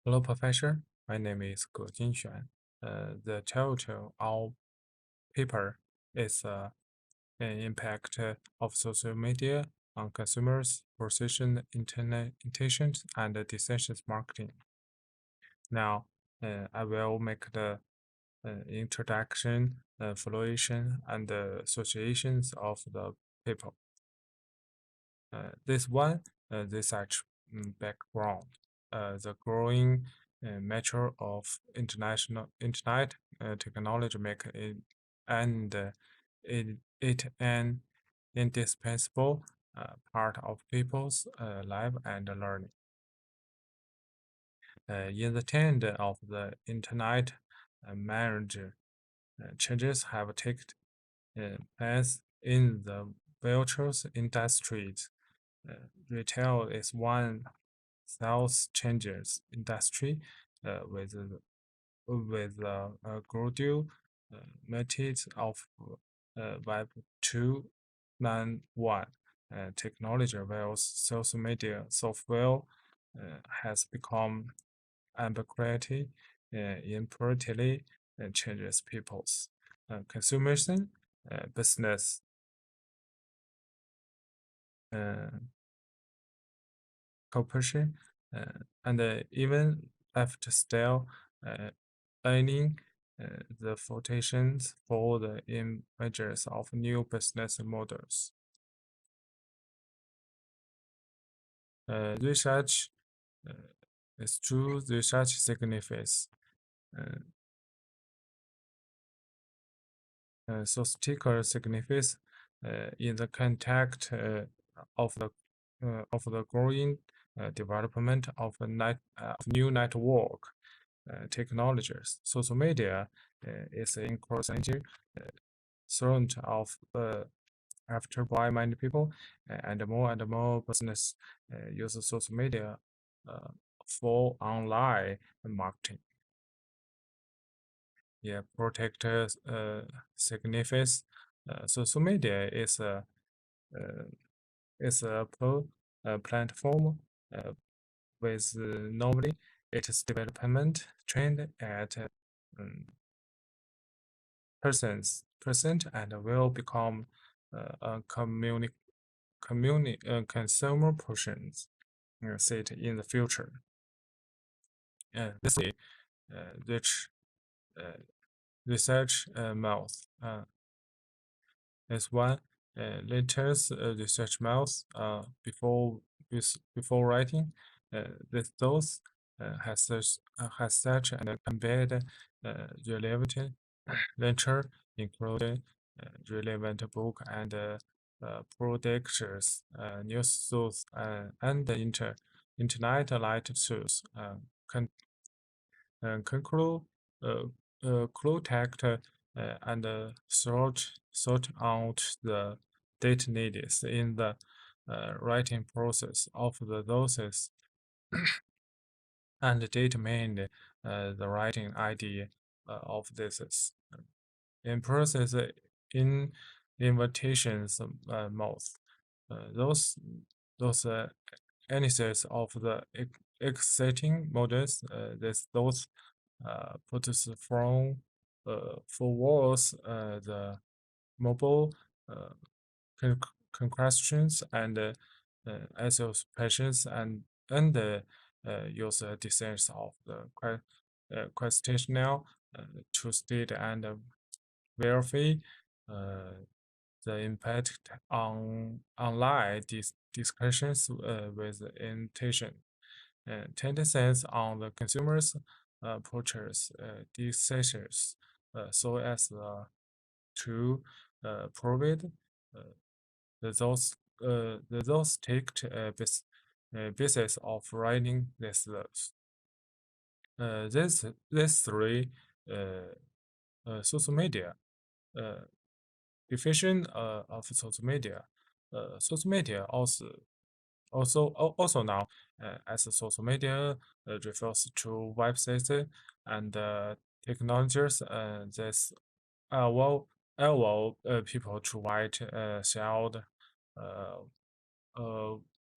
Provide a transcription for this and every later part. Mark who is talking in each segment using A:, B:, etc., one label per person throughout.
A: Hello, Professor. My name is Ge Jinxuan. The title of paper is an impact of social media on consumers, precision internet intentions, and decisions marketing. Now, I will make the introduction, evaluation, and associations of the paper. This one, research background, the growing mature of internet technology make it and it an indispensable part of people's life and learning. In the trend of the internet, major changes have taken place in the virtual industries. Retail is one sales changes industry with a gradual methods of Web 2.1 technology, where social media software has become ubiquitous importantly changes people's consumption, business, uh, cooperation, and even lifestyle uh, earning the foundations for the emergence of new business models. Research uh, is true. Research signifies uh, statistical significance in the context of the growing development of of new network technologies. Social media is increasingly thrown of after by many people, and more business use social media uh, for online marketing. Yeah, protect significance. Social media uh, is a platform uh, with normally its development trend at percent and will become a consumer portions set in the future. This is rich uh, research mouth is one latest research mouth before writing. This those has such an embedded relevant venture, including relevant book and predictions, news source, and the internet light source. Conclude contact and sort out the data needed in the writing process of the doses and determine the writing idea of this is in process in invitations mouth. Those analysis of the exciting models those puts from forwards the mobile uh, questions and associations and the user designs of the questionnaire to state and verify uh, the impact on online discussions with intention. Tendencies on the consumers' purchase decisions, so as to provide uh, those take basis of writing this laws. This three social media uh, definition of social media also now as a social media refers to websites and technologies that allow people to write shared uh, uh,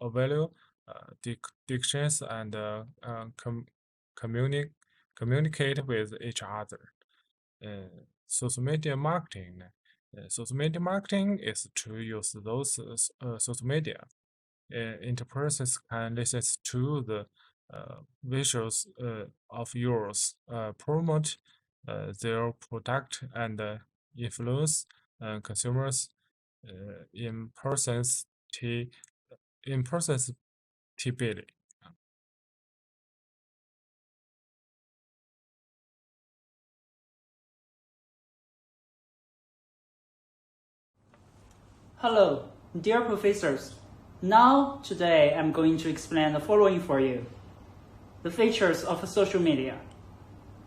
A: value dictions and communicate with each other. Social media marketing. Social media marketing is to use those social media. Enterprises can listen to the visuals of yours, promote their product, and influence consumers in persons in persons TBD.
B: Hello, dear professors. Today, I'm going to explain the following for you. The features of social media.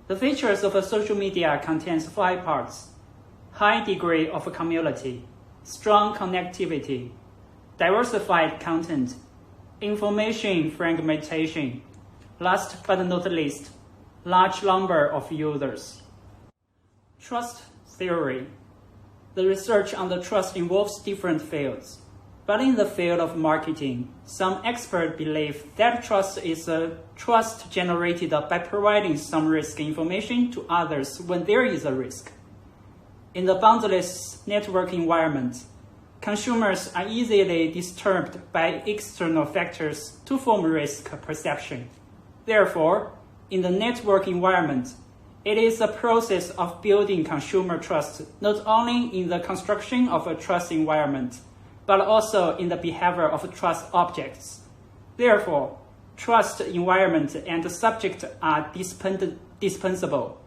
B: The features of social media contains 5 parts. High degree of community, strong connectivity, diversified content, information fragmentation, last but not least, large number of users. Trust theory. The research on the trust involves different fields. But in the field of marketing, some experts believe that trust is a trust generated by providing some risk information to others when there is a risk. In the boundless network environment, consumers are easily disturbed by external factors to form risk perception. Therefore, in the network environment, it is a process of building consumer trust not only in the construction of a trust environment, but also in the behavior of trust objects. Therefore, trust environment and subject are dispensable.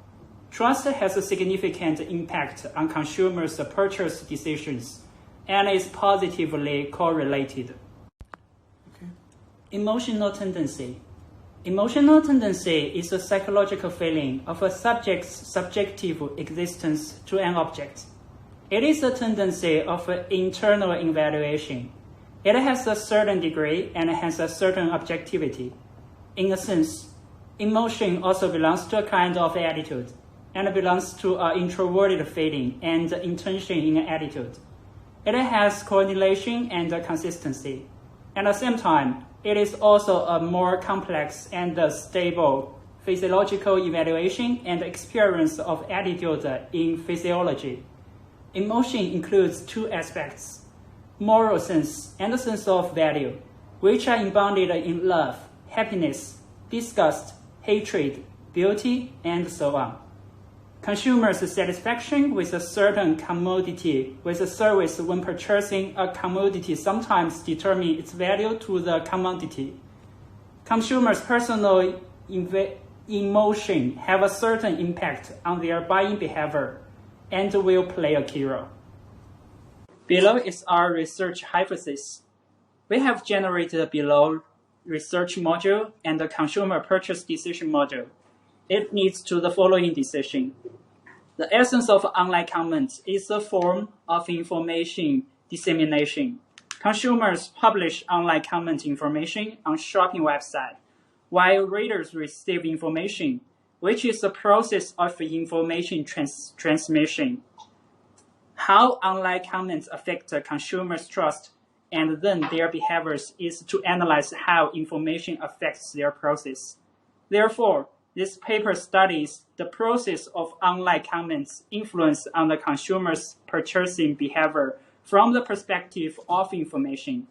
B: Trust has a significant impact on consumers' purchase decisions and is positively correlated. Emotional tendency. Emotional tendency is a psychological feeling of a subject's subjective existence to an object. It is a tendency of internal evaluation. It has a certain degree and has a certain objectivity. In a sense, emotion also belongs to a kind of attitude and belongs to an introverted feeling and intention in an attitude. It has coordination and consistency. At the same time, it is also a more complex and stable physiological evaluation and experience of attitude in physiology. Emotion includes 2 aspects, moral sense and the sense of value, which are embodied in love, happiness, disgust, hatred, beauty, and so on. Consumers' satisfaction with a certain commodity with a service when purchasing a commodity sometimes determine its value to the commodity. Consumers' personal emotion have a certain impact on their buying behavior and will play a key role. Below is our research hypothesis. We have generated below research module and the consumer purchase decision module. It leads to the following decision. The essence of online comments is a form of information dissemination. Consumers publish online comment information on shopping website, while readers receive information, which is a process of information transmission. How online comments affect consumers' trust and then their behaviors is to analyze how information affects their process. Therefore, this paper studies the process of online comments' influence on the consumer's purchasing behavior from the perspective of information.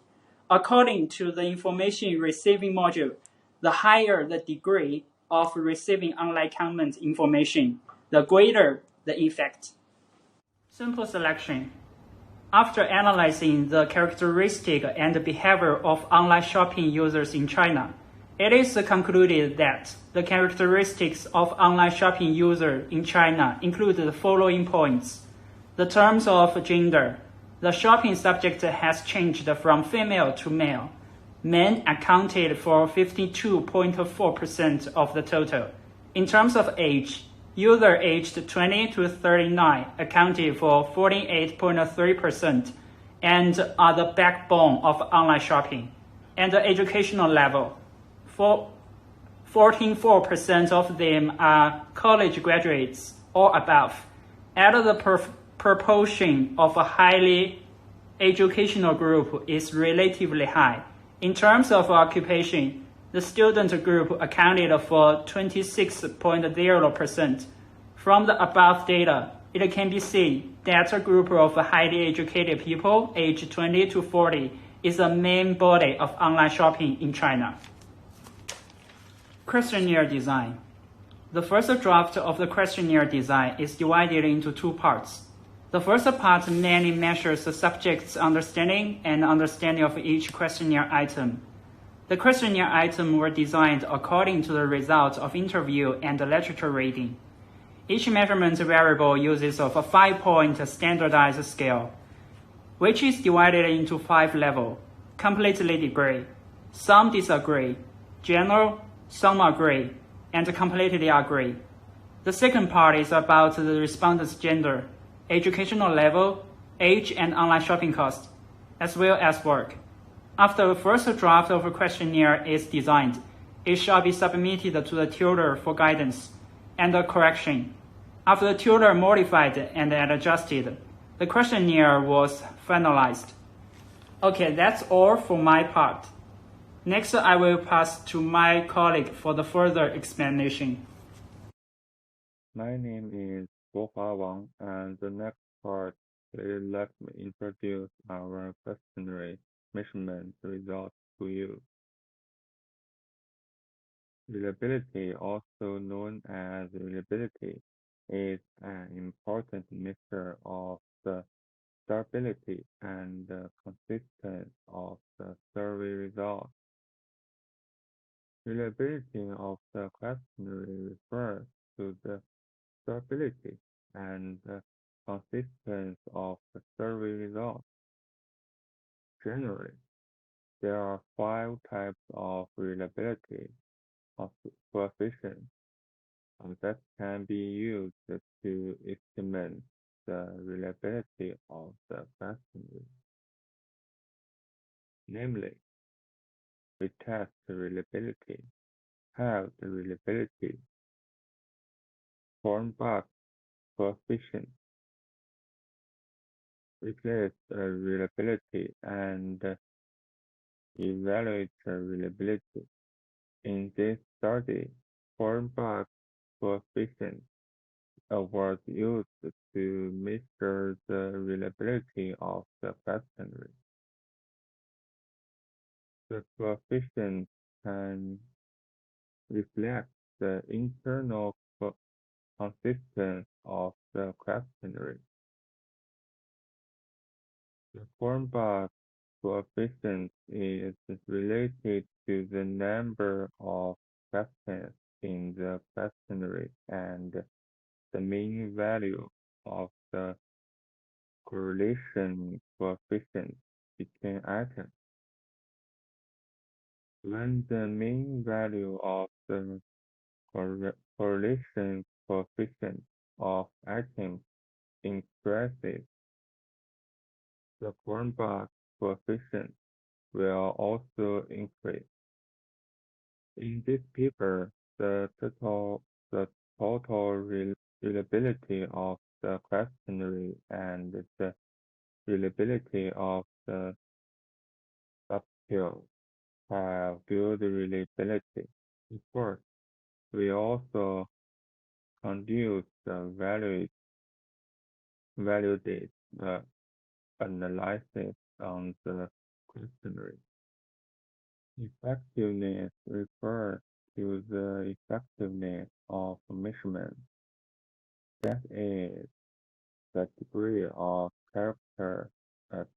B: According to the information receiving module, the higher the degree of receiving online comment information, the greater the effect. Simple selection. After analyzing the characteristic and behavior of online shopping users in China, it is concluded that the characteristics of online shopping users in China include the following points. The terms of gender. The shopping subject has changed from female to male. Men accounted for 52.4% of the total. In terms of age, users aged 20 to 39 accounted for 48.3% and are the backbone of online shopping. And the educational level, 14.4% of them are college graduates or above. As the proportion of a highly educational group is relatively high. In terms of occupation, the student group accounted for 26.0%. From the above data, it can be seen that a group of highly educated people aged 20 to 40 is the main body of online shopping in China. Questionnaire design. The first draft of the questionnaire design is divided into two parts. The first part mainly measures the subject's understanding and understanding of each questionnaire item. The questionnaire items were designed according to the results of interview and literature reading. Each measurement variable uses a 5-point standardized scale, which is divided into 5 levels: completely agree, some disagree, general, some agree, and completely agree. The second part is about the respondent's gender, educational level, age, and online shopping cost, as well as work. After the first draft of a questionnaire is designed, it shall be submitted to the tutor for guidance and correction. After the tutor modified and adjusted, the questionnaire was finalized. Okay, that's all for my part. Next, I will pass to my colleague for the further explanation.
C: My name is Guohua Wang, and the next part, please let me introduce our questionnaire measurement results to you. Reliability, also known as reliability, is an important measure of the stability and consistency of the survey results. Reliability of the questionnaire refers to the stability and consistency of the survey results. Generally, there are 5 types of reliability coefficients that can be used to estimate the reliability of the questionnaire. Namely, retest reliability, halved reliability, form bug coefficient, replace reliability, and evaluate reliability. In this study, form bug coefficient was used to measure the reliability of the questionnaire. The coefficient can reflect the internal consistency of the questionnaire. The form bug coefficient is related to the number of questions in the questionnaire and the mean value of the correlation coefficient between items. When the mean value of the correlation coefficient of items increases, the form bug coefficient will also increase. In this paper, the total reliability of the questionnaire and the reliability of the subscale have good reliability. Of course, we also conduct the validate analysis on the questionnaire. Effectiveness refers to the effectiveness of measurement, that is, the degree of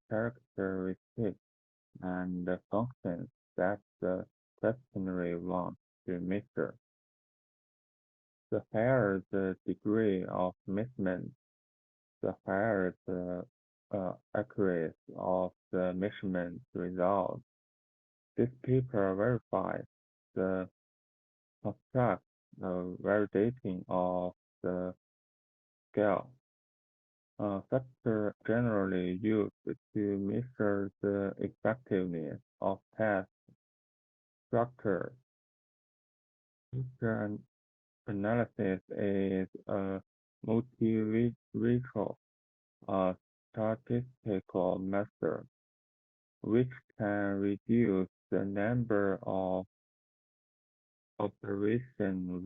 C: characteristic and the functions that the questionnaire wants to measure. The higher the degree of measurement, the higher the accuracy of the measurement results. This paper verifies the construct validating of the scale. Factors generally used to measure the effectiveness of test structure. Structure analysis is a multivariable statistical method which can reduce the number of observation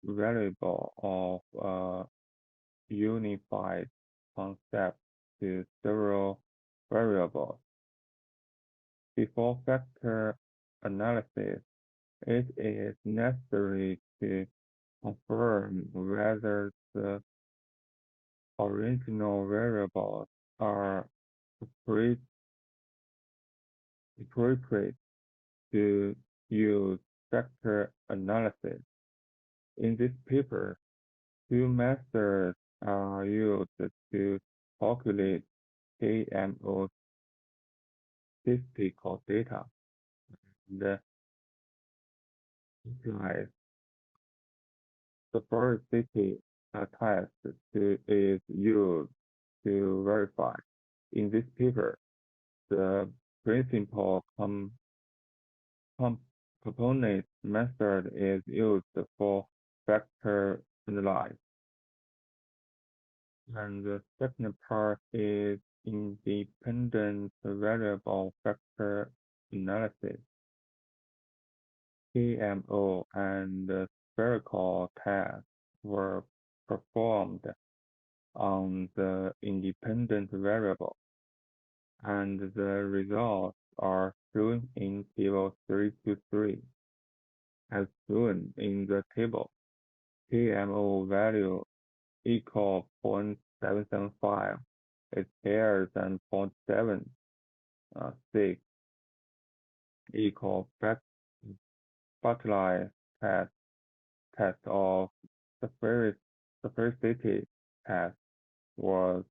C: variable of a unified concept to several variables. Before factor analysis, it is necessary to confirm whether the original variables are appropriate to use factor analysis. In this paper, two methods are used to calculate KMO statistical data. The implies the first city test is used to verify. In this paper, the principal component method is used for factor analysis. And the second part is independent variable factor analysis. KMO and spherical tests were performed on the independent variable, and the results are shown in table 323. As shown in the table, KMO value equal 0.775 is higher than 0.76 equal spotlight test of sphericity test was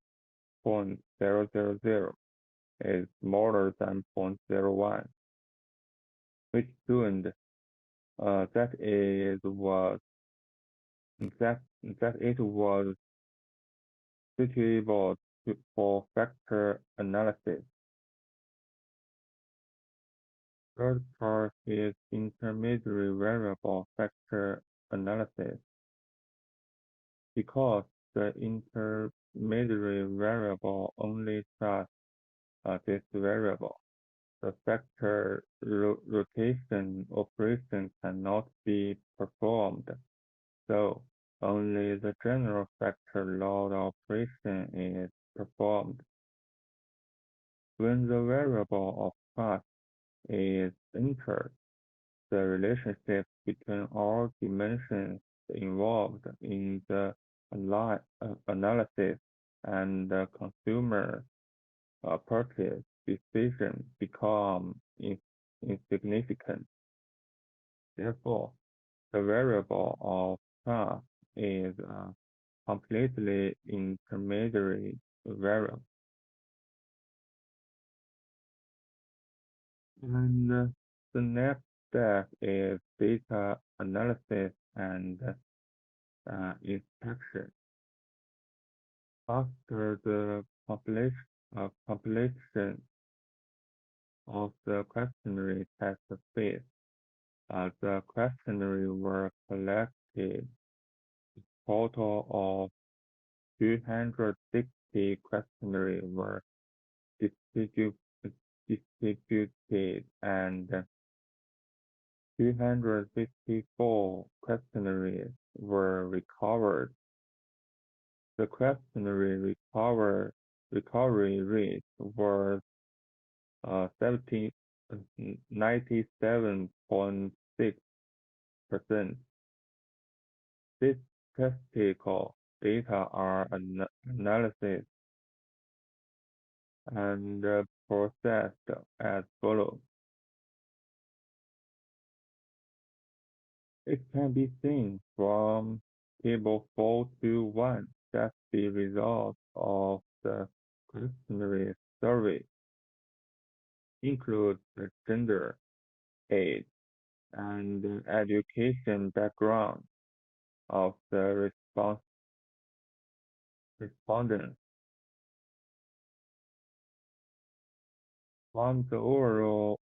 C: 0.000 is smaller than 0.01, which showed that it was suitable for factor analysis. Third part is intermediary variable factor analysis. Because the intermediary variable only trusts this variable, the factor rotation operation cannot be performed, so only the general factor load operation is performed. When the variable of trust is entered, the relationship between all dimensions involved in the analysis and the consumer purchase decision become insignificant. Therefore, the variable of trust is a completely intermediary variable. And the next step is data analysis and inspection. After the completion of the questionnaire test phase, the questionnaire were collected. A total of 260 questionnaires were distributed and 254 questionnaires were recovered. The questionnaire recovery rate was 97.6%. This statistical data are analyzed and processed as follows. It can be seen from table 421 that the results of the questionnaire survey include the gender, age, and education background of the respondents. From the overall,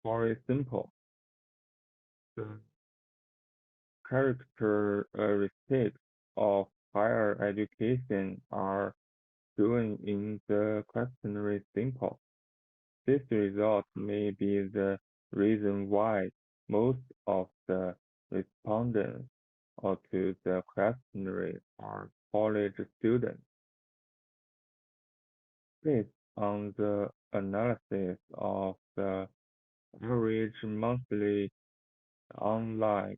C: very simple. The characteristics of higher education are shown in the questionnaire sample. This result may be the reason why most of the respondents to the questionnaire are college students. Based on the analysis of the average monthly online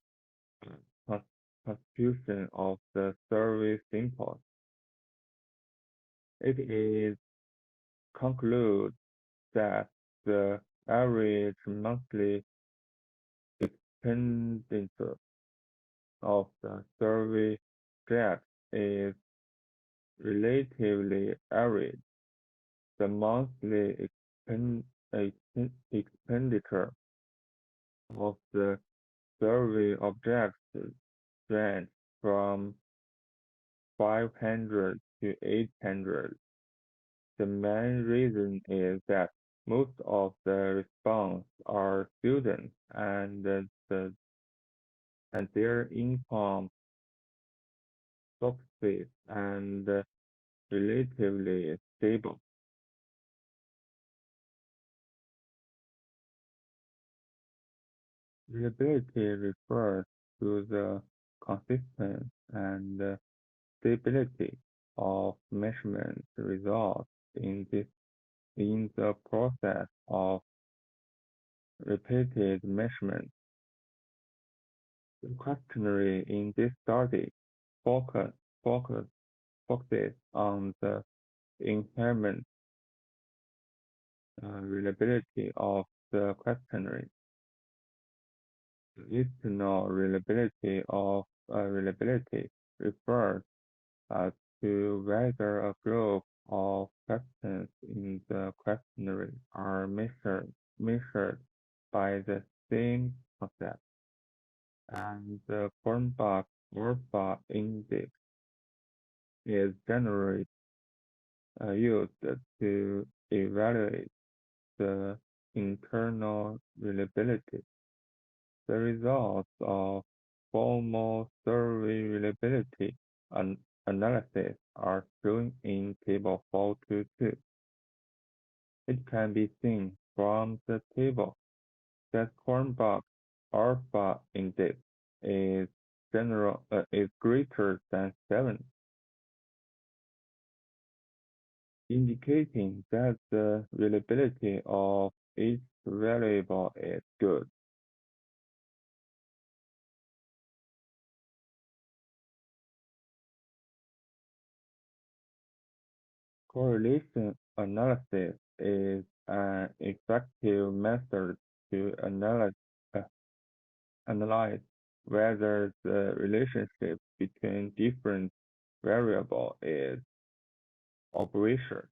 C: contribution of the survey samples, it is concluded that the average monthly expenditure of the survey subjects is relatively average. The monthly expenditure of the survey objects range from 500 to 800. The main reason is that most of the response are students and their income sources and relatively stable. Reliability refers to the consistency and stability of measurement results in the process of repeated measurement. The questionnaire in this study focuses on the inherent reliability of the questionnaire. The external reliability of reliability refers to whether a group of questions in the questionnaire are measured by the same concept, and the Cronbach alpha index is generally used to evaluate the internal reliability. The results of formal survey reliability analysis are shown in Table 422. It can be seen from the table that Cronbach alpha index is greater than 7, indicating that the reliability of each variable is good. Correlation analysis is an effective method to analyze whether the relationship between different variables is operational.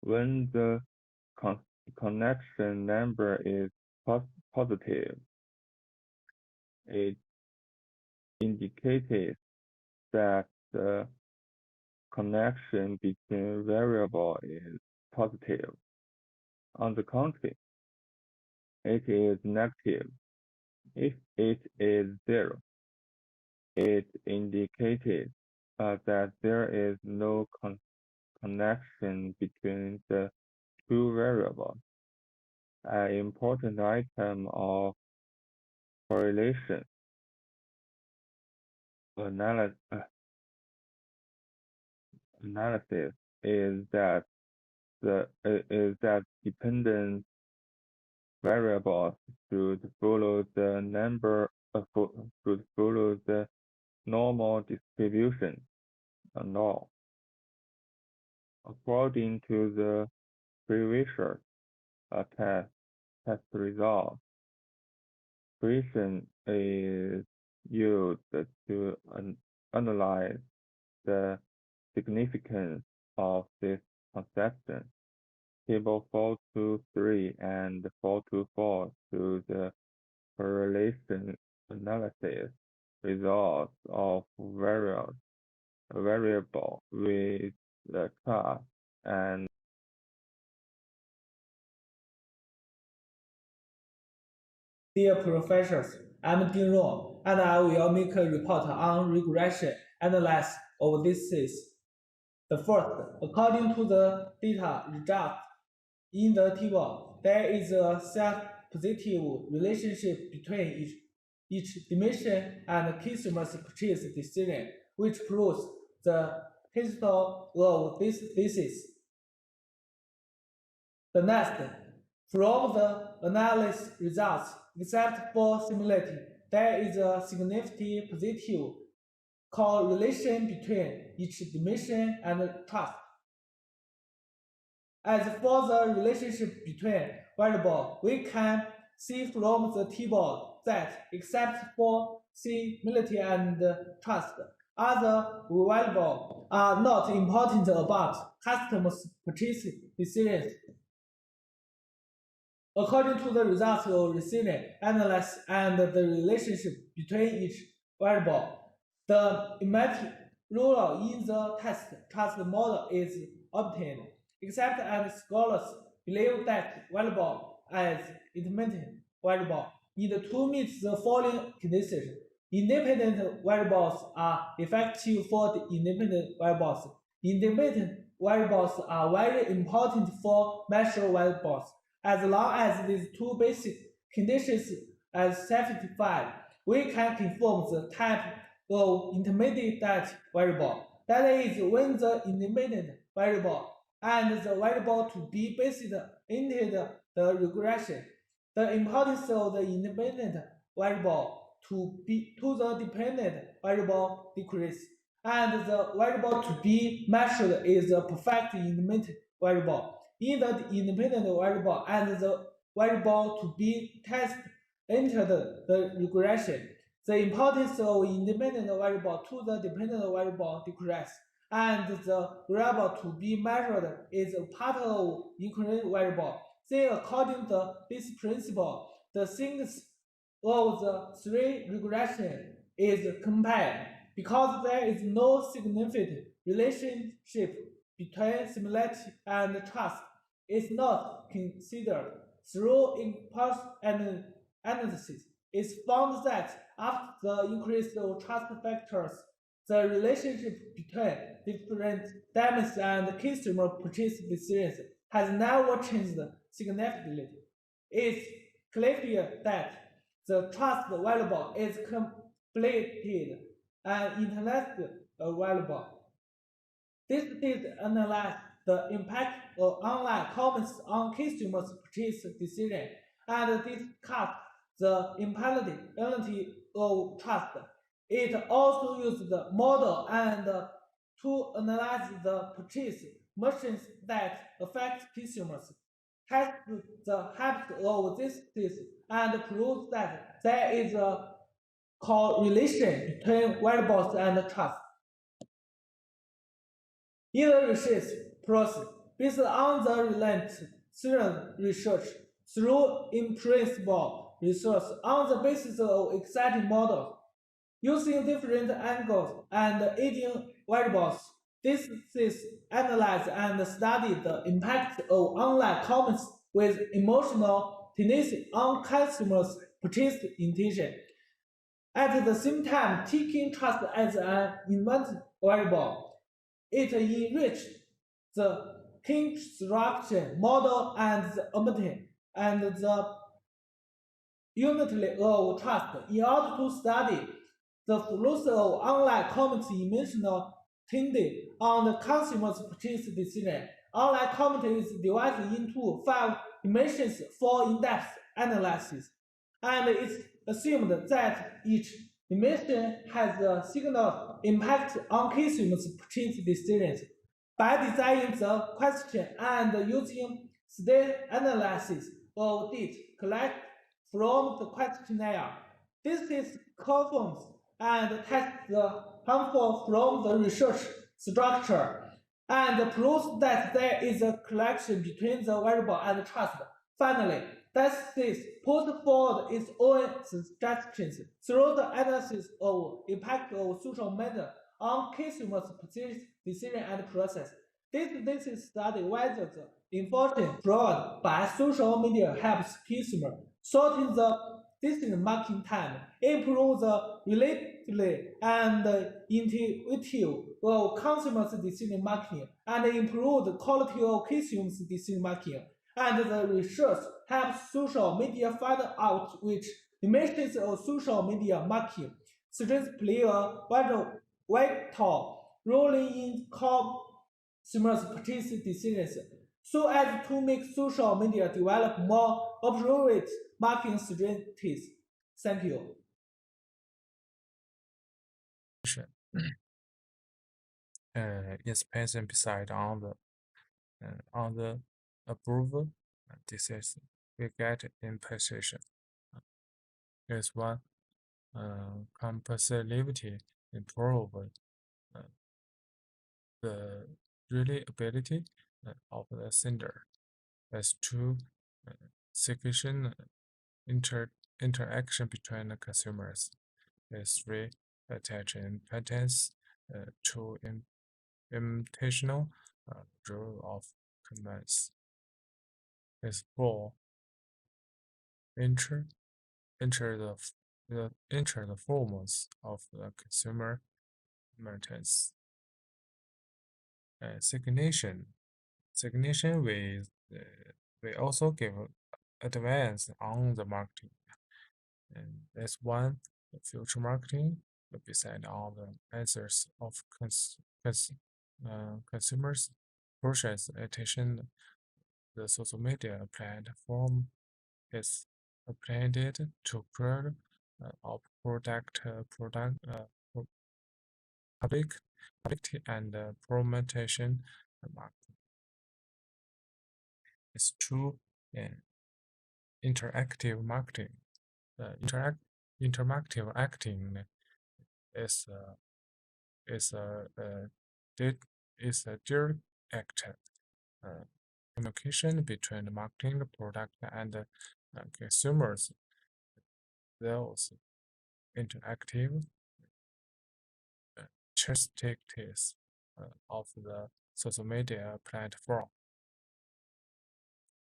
C: When the connection number is positive, it indicates that the connection between variables is positive. On the contrary, it is negative. If it is 0, it indicates that there is no connection between the two variables. An important item of correlation analysis is that dependent variables should follow the normal distribution norm. According to the previous test result, Bayesian is used to analyze the significance of this conception. Table 423 and 424 show the correlation analysis results of variable with the class and
D: Dear professors, I'm Ding Rong, and I will make a report on regression analysis of this case. The first, according to the data result in the table, there is a positive relationship between each dimension and consumer's purchase decision, which proves the history of this thesis. The next, from the analysis results, except for similarity, there is a significant positive correlation between each dimension and trust. As for the relationship between variables, we can see from the table that except for similarity and trust, other variables are not important about customers' purchase decisions. According to the results of recent analysis and the relationship between each variable, the immediate rule in the test trust model is obtained, except and scholars believe that variable as independent variable need to meet the following conditions. Independent variables are effective for the independent variables. Independent variables are very important for measure variables. As long as these two basic conditions are satisfied, we can confirm the type of intermediate variable. That is, when the independent variable and the variable to be based entered the regression, the importance of the independent variable to the dependent variable decrease, and the variable to be measured is a perfect independent variable. In the independent variable and the variable to be tested entered the regression, the importance of independent variable to the dependent variable decreases, and the variable to be measured is a part of increment variable. Then, according to this principle, the things of the three regression is compared because there is no significant relationship between similarity and trust. Is not considered. Through in-person analysis, it's found that after the increase of trust factors, the relationship between different dimensions and consumer purchase decisions has never changed significantly. It's clear that the trust variable is completed and intellectual variable. This did analyze the impact of online comments on consumers' purchase decision and discuss the impairability of trust. It also used the model and to analyze the purchase motions that affect consumers, test the habit of this and prove that there is a correlation between variables and trust. In the research process, based on the relentless research through in-principle research on the basis of exciting models, using different angles and aiding variables, this analyzed and studied the impact of online comments with emotional tendency on consumers' purchase intention. At the same time, taking trust as an independent variable, it enriched the construction model and the obtain and the unity of trust in order to study the flows of online comments emotional tendency on the consumer's purchase decision. Online comment is divided into 5 dimensions for in-depth analysis, and it's assumed that each dimension has a signal impact on consumers' purchase decisions. By designing the question and using state analysis of data collected from the questionnaire, this is confirms and tests the harmful from the research structure and proves that there is a connection between the variable and trust. Finally, this put forward its own suggestions through the analysis of impact of social media on consumers' purchase decision and process. This study whether the information provided by social media helps consumers shorten the decision-making time, improve the reliability and intuitive of consumers' decision-making, and improve the quality of consumers' decision-making. And the research helps social media find out which dimensions of social media marketing. Students play a vital role in consumers' purchase decisions so as to make social media develop more appropriate marketing strategies. Thank you.
A: Is present beside on the approval decision we get in position. Is one compulsivity improve the reliability of the sender. As two sufficient interaction between the consumers. Is three attach importance to imitational rule of commerce. Is four enter the forms of the consumer merchants. Signation we also give advance on the marketing. And that's one future marketing beside all the answers of consumers purchase attention. The social media platform is planned to create of public and promotion marketing. It's true interactive marketing. Interactive acting is a direct communication between the marketing product and consumers. Those interactive characteristics of the social media platform.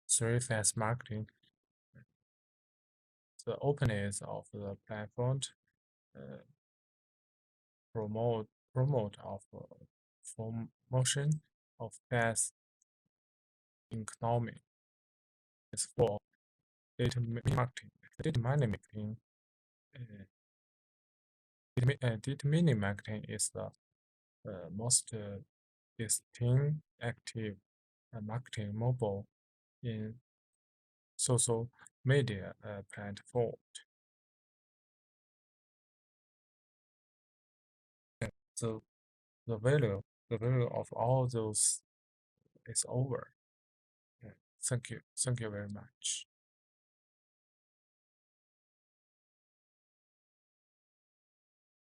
A: Three-phase marketing. The openness of the platform promote of promotion of fast economy. It's for data marketing. Data mining marketing. Data mining marketing is the most distinctive marketing mobile in social media platform. So the value of all those is over. Thank you very much.